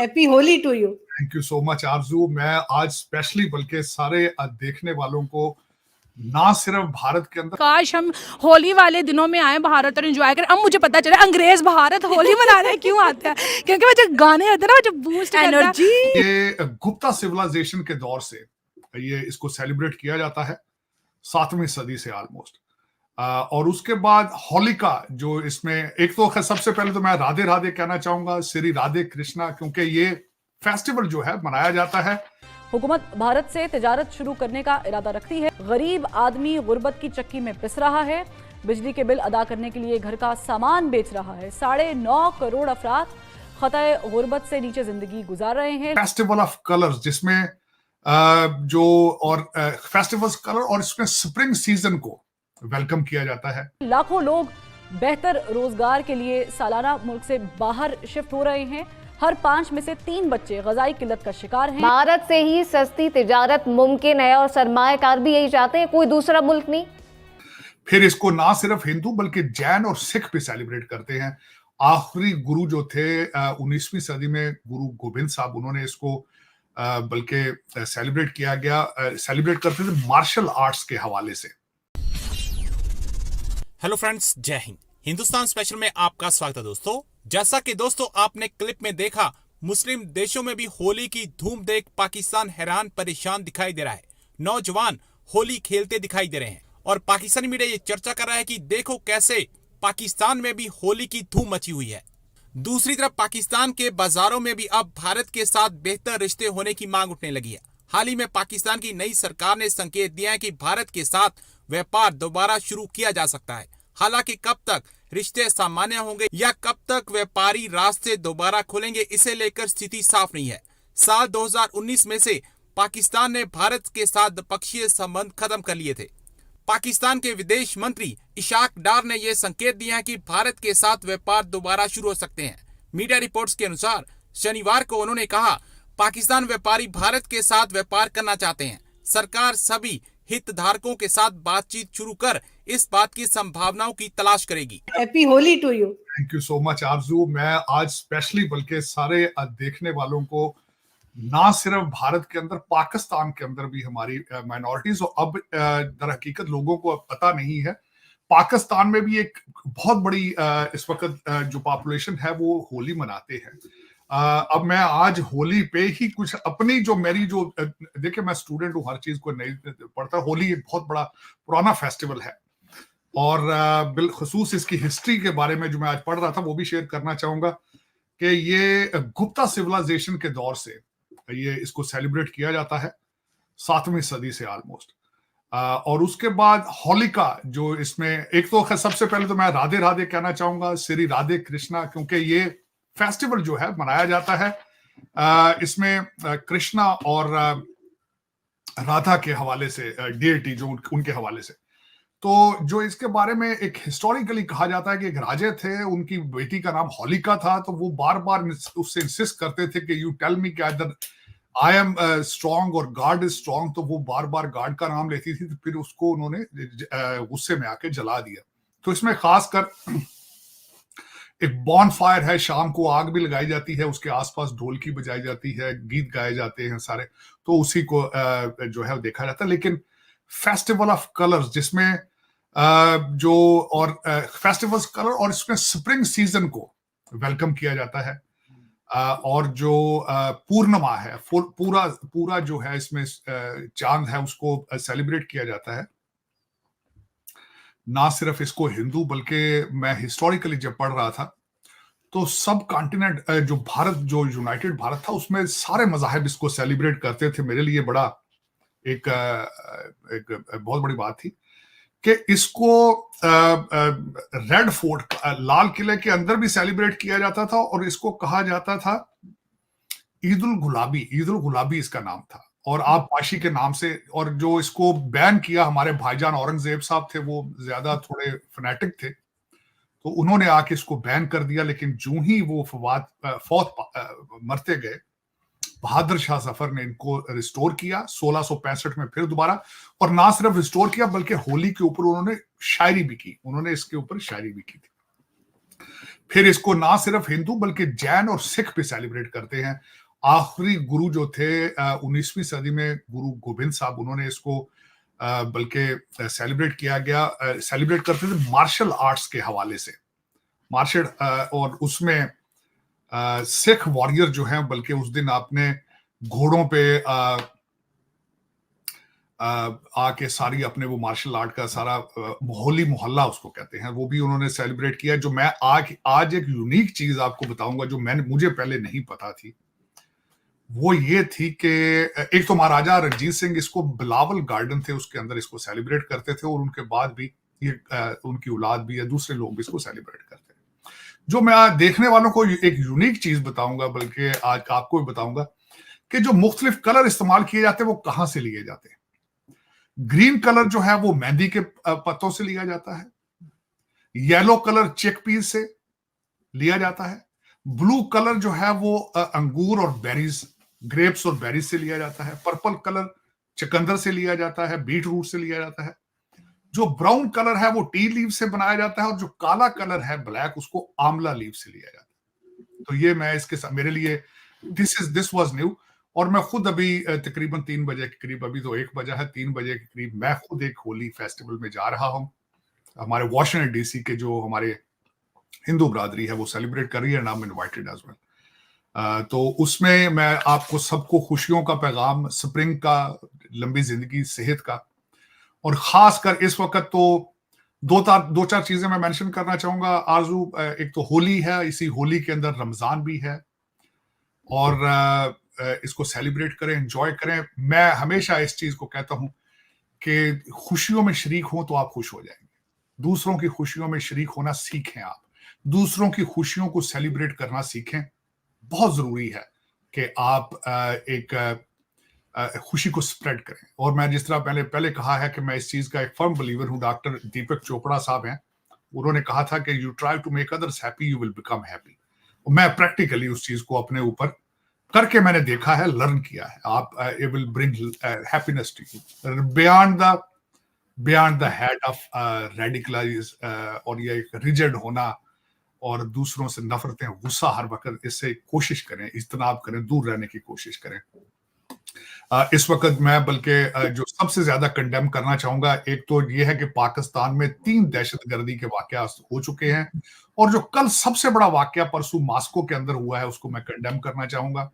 Happy Holi to you. Thank you so much Arzoo. मैं आज specially बल्कि सारे देखने वालों को ना सिर्फ भारत के अंदर, काश हम होली वाले दिनों में आए भारत और एंजॉय करें। अब मुझे पता चला अंग्रेज भारत होली मनाने क्यों आते हैं, क्योंकि वो जो गाने होते हैं ना, वो जो बूस्ट एनर्जी। ये गुप्ता सिविलाइजेशन के दौर से ये इसको सेलिब्रेट किया जाता है 7वीं सदी से ऑलमोस्ट। और उसके बाद होलिका जो इसमें एक तो सबसे पहले तो मैं राधे राधे कहना चाहूंगा, श्री राधे कृष्णा, क्योंकि ये फेस्टिवल जो है मनाया जाता है। हुकूमत भारत से तिजारत शुरू करने का इरादा रखती है। गरीब आदमी गुर्बत की चक्की में पिस रहा है, बिजली के बिल अदा करने के लिए घर का सामान बेच रहा है। 9.5 करोड़ अफराद खतरे गुर्बत से नीचे जिंदगी गुजार रहे हैं। फेस्टिवल ऑफ कलर्स जिसमें जो और फेस्टिवल्स कलर और इसमें स्प्रिंग सीजन को वेलकम किया जाता है। लाखों लोग बेहतर रोजगार के लिए सालाना मुल्क से बाहर शिफ्ट हो रहे हैं। हर 5 में से 3 बच्चे ग़ज़ाई किल्लत का शिकार हैं। भारत से ही सस्ती तिजारत मुमकिन है और सरमायाकार भी यही चाहते हैं, कोई दूसरा मुल्क नहीं। फिर इसको ना सिर्फ हिंदू बल्कि जैन और सिख भी सेलिब्रेट करते हैं। आखिरी गुरु जो थे 19वीं सदी में गुरु गोबिंद साहब, उन्होंने इसको बल्कि सेलिब्रेट किया गया, सेलिब्रेट करते थे मार्शल आर्ट्स के हवाले से। हेलो फ्रेंड्स, जय हिंद। हिंदुस्तान स्पेशल में आपका स्वागत है दोस्तों। जैसा कि दोस्तों आपने क्लिप में देखा, मुस्लिम देशों में भी होली की धूम देख पाकिस्तान हैरान परेशान दिखाई दे रहा है। नौजवान होली खेलते दिखाई दे रहे हैं और पाकिस्तानी मीडिया ये चर्चा कर रहा है कि देखो कैसे पाकिस्तान में भी होली की धूम मची हुई है। दूसरी तरफ पाकिस्तान के बाजारों में भी अब भारत के साथ बेहतर रिश्ते होने की मांग उठने लगी है। हाल ही में पाकिस्तान की नई सरकार ने संकेत दिया है कि भारत के साथ व्यापार दोबारा शुरू किया जा सकता है। हालांकि कब तक रिश्ते सामान्य होंगे या कब तक व्यापारी रास्ते दोबारा खोलेंगे, इसे लेकर स्थिति साफ नहीं है। साल 2019 में से पाकिस्तान ने भारत के साथ द्विपक्षीय संबंध खत्म कर लिए थे। पाकिस्तान के विदेश मंत्री इशाक डार ने यह संकेत दिया है कि भारत के साथ व्यापार दोबारा शुरू हो सकते हैं। मीडिया रिपोर्ट्स के अनुसार शनिवार को उन्होंने कहा, पाकिस्तान व्यापारी भारत के साथ व्यापार करना चाहते हैं। सरकार सभी हितधारकों के साथ बातचीत शुरू कर इस बात की संभावनाओं की तलाश करेगी। Happy Holi to you. Thank you so much Arzoo. मैं आज स्पेशली बल्कि सारे देखने वालों को ना सिर्फ भारत के अंदर, पाकिस्तान के अंदर भी हमारी माइनॉरिटीज, और अब दर हकीकत लोगों को अब पता नहीं है, पाकिस्तान में भी एक बहुत बड़ी इस वक्त जो पॉपुलेशन है वो होली मनाते हैं। अब मैं आज होली पे ही कुछ अपनी जो मेरी जो देखिए, मैं स्टूडेंट हूँ, हर चीज को नहीं पढ़ता। होली एक बहुत बड़ा पुराना फेस्टिवल है और बिलखसूस इसकी हिस्ट्री के बारे में जो मैं आज पढ़ रहा था वो भी शेयर करना चाहूंगा कि ये गुप्ता सिविलाइजेशन के दौर से ये इसको सेलिब्रेट किया जाता है 7वीं सदी से ऑलमोस्ट। और उसके बाद होलिका जो इसमें एक तो सबसे पहले तो मैं राधे राधे कहना चाहूंगा, श्री राधे कृष्णा, क्योंकि ये फेस्टिवल जो है मनाया जाता है इसमें कृष्णा और राधा के हवाले से, डिएटी जो उनके हवाले से। तो जो इसके बारे में एक हिस्टोरिकली कहा जाता है कि एक राजा थे, उनकी बेटी का नाम होलिका था, तो वो बार बार उससे इंसिस्ट करते थे कि यू टेल मी कि आई एम स्ट्रॉन्ग और गॉड इज स्ट्रॉन्ग। तो वो बार बार गॉड का नाम लेती थी, तो फिर उसको उन्होंने गुस्से में आके जला दिया। तो इसमें खासकर एक बॉन फायर है, शाम को आग भी लगाई जाती है, उसके आसपास ढोलकी बजाई जाती है, गीत गाए जाते हैं सारे, तो उसी को जो है देखा जाता है। लेकिन फेस्टिवल ऑफ कलर्स जिसमें जो और फेस्टिवल्स कलर और इसमें स्प्रिंग सीजन को वेलकम किया जाता है। और जो पूर्णिमा है, पूरा जो है इसमें चांद है, उसको सेलिब्रेट किया जाता है। ना सिर्फ इसको हिंदू बल्कि मैं हिस्टोरिकली जब पढ़ रहा था तो सब कॉन्टिनेंट जो भारत, जो यूनाइटेड भारत था, उसमें सारे मज़ाहिब इसको सेलिब्रेट करते थे। मेरे लिए बड़ा एक बहुत बड़ी बात थी कि इसको रेड फोर्ट, लाल किले के अंदर भी सेलिब्रेट किया जाता था और इसको कहा जाता था ईद उल गुलाबी इसका नाम था, और आप पाशी के नाम से। और जो इसको बैन किया, हमारे भाईजान औरंगजेब साहब थे, वो ज्यादा थोड़े फनेटिक थे, तो उन्होंने आके इसको बैन कर दिया। लेकिन जो ही वो फौत मरते गए, बहादुर शाह जफर ने इनको रिस्टोर किया 1665 में फिर दोबारा। और ना सिर्फ रिस्टोर किया बल्कि होली के ऊपर उन्होंने शायरी भी की, उन्होंने इसके ऊपर शायरी भी की थी। फिर इसको ना सिर्फ हिंदू बल्कि जैन और सिख भी सेलिब्रेट करते हैं। आखिरी गुरु जो थे 19वीं सदी में गुरु गोबिंद साहब, उन्होंने इसको बल्कि सेलिब्रेट करते थे मार्शल आर्ट्स के हवाले से। मार्शल और उसमें सिख वॉरियर जो हैं, बल्कि उस दिन आपने घोड़ों पे आके सारी अपने वो मार्शल आर्ट का सारा होली मोहल्ला उसको कहते हैं, वो भी उन्होंने सेलिब्रेट किया। जो मैं आज एक यूनिक चीज आपको बताऊंगा जो मुझे पहले नहीं पता थी, वो ये थी कि एक तो महाराजा रणजीत सिंह इसको बिलावल गार्डन थे उसके अंदर इसको सेलिब्रेट करते थे, और उनके बाद भी ये उनकी औलाद भी या दूसरे लोग भी इसको सेलिब्रेट करते हैं। जो मैं आज देखने वालों को एक यूनिक चीज बताऊंगा, बल्कि आज आपको भी बताऊंगा कि जो मुख्तलिफ कलर इस्तेमाल किए जाते हैं वो कहां से लिए जाते हैं। ग्रीन कलर जो है वो मेहंदी के पत्तों से लिया जाता है, येलो कलर चिकपीस से लिया जाता है, ब्लू कलर जो है वो अंगूर और बेरीज, ग्रेप्स और बेरीज से लिया जाता है, पर्पल कलर चुकंदर से लिया जाता है, बीट रूट से लिया जाता है, जो ब्राउन कलर है वो टी लीव से बनाया जाता है, और जो काला कलर है ब्लैक, उसको आंवला लीव से लिया जाता है। तो ये मैं इसके साथ, मेरे लिए दिस वाज न्यू। और मैं खुद अभी तकरीबन 3 बजे के करीब, अभी तो 1 बजा है, 3 बजे के करीब मैं खुद एक होली फेस्टिवल में जा रहा हूँ। हमारे वॉशिंगटन डीसी के जो हमारे हिंदू बरादरी है वो सेलिब्रेट कर रही है, नाम इनवाइटेड एज वेल। तो उसमें मैं आपको सबको खुशियों का पैगाम, स्प्रिंग का, लंबी जिंदगी, सेहत का, और खासकर इस वक्त तो दो चार चीजें मैं मेंशन करना चाहूंगा आरजू। एक तो होली है, इसी होली के अंदर रमजान भी है, और इसको सेलिब्रेट करें, एंजॉय करें। मैं हमेशा इस चीज को कहता हूं कि खुशियों में शरीक हो तो आप खुश हो जाएंगे। दूसरों की खुशियों में शरीक होना सीखें, आप दूसरों की खुशियों को सेलिब्रेट करना सीखें। बहुत जरूरी है कि आप एक खुशी को स्प्रेड करें। और मैं जिस तरह पहले कहा है कि मैं इस चीज का एक फर्म बिलीवर हूं, डॉक्टर दीपक चोपड़ा साहब हैं, उन्होंने कहा था कि you try to make others happy, you will become happy. मैं प्रैक्टिकली उस चीज को अपने ऊपर करके मैंने देखा है, लर्न किया है। आप it will bring happiness to you beyond the head of radicalize, और ये एक रिजिड होना और दूसरों से नफरतें, गुस्सा हर वक्त, इससे कोशिश करें, इज्तनाब करें, दूर रहने की कोशिश करें। इस वक्त मैं बल्कि जो सबसे ज्यादा कंडेम करना चाहूंगा, एक तो ये है कि पाकिस्तान में 3 दहशतगर्दी के वाकयात हो चुके हैं, और जो कल सबसे बड़ा वाकया परसों मास्को के अंदर हुआ है उसको मैं कंडेम करना चाहूंगा।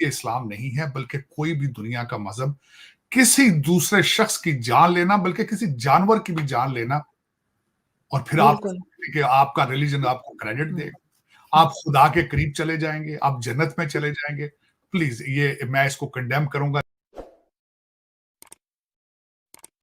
ये इस्लाम नहीं है, बल्कि कोई भी दुनिया का मजहब किसी दूसरे शख्स की जान लेना, बल्कि किसी जानवर की भी जान लेना, और फिर आप कि आपका रिलीजन आपको क्रेडिट देगा, आप खुदा के करीब चले जाएंगे, आप जन्नत में चले जाएंगे। प्लीज, ये मैं इसको कंडेम करूंगा।